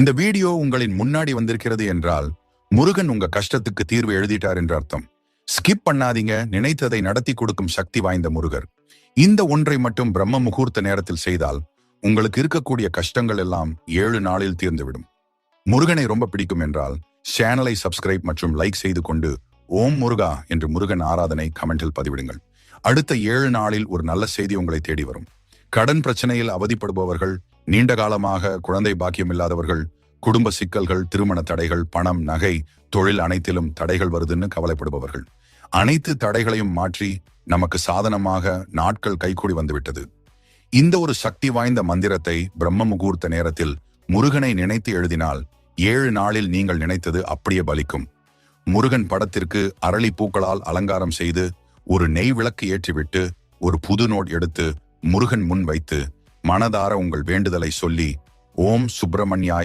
இந்த வீடியோ உங்களின் முன்னாடி வந்திருக்கிறது என்றால் முருகன் உங்க கஷ்டத்துக்கு தீர்வு எழுதிட்டார் என்று அர்த்தம். ஸ்கிப் பண்ணாதீங்க. நினைத்ததை நடத்தி கொடுக்கும் சக்தி வாய்ந்த முருகர். இந்த ஒன்றை மட்டும் பிரம்ம முகூர்த்த நேரத்தில் செய்தால் உங்களுக்கு இருக்கக்கூடிய கஷ்டங்கள் எல்லாம் 7 நாளில் தீர்ந்துவிடும். முருகனை ரொம்ப பிடிக்கும் என்றால் சேனலை சப்ஸ்கிரைப் மற்றும் லைக் செய்து கொண்டு ஓம் முருகா என்று முருகன் ஆராதனை கமெண்டில் பதிவிடுங்கள். அடுத்த 7 நாளில் ஒரு நல்ல செய்தி உங்களை தேடி வரும். கடன் பிரச்சனையில் அவதிப்படுபவர்கள், நீண்ட காலமாக குழந்தை பாக்கியம் இல்லாதவர்கள், குடும்ப சிக்கல்கள், திருமண தடைகள், பணம், நகை, தொழில் அனைத்திலும் தடைகள் வருதுன்னு கவலைப்படுபவர்கள், அனைத்து தடைகளையும் மாற்றி நமக்கு சாதனமாக நாட்கள் கைகூடி வந்துவிட்டது. இந்த ஒரு சக்தி வாய்ந்த மந்திரத்தை பிரம்ம முகூர்த்த நேரத்தில் முருகனை நினைத்து எழுதினால் 7 நாளில் நீங்கள் நினைத்தது அப்படியே பலிக்கும். முருகன் படத்திற்கு அரளி பூக்களால் அலங்காரம் செய்து ஒரு நெய் விளக்கு ஏற்றிவிட்டு ஒரு புது நோட் எடுத்து முருகன் முன் வைத்து மனதார உங்கள் வேண்டுதலை சொல்லி ஓம் சுப்பிரமணியாய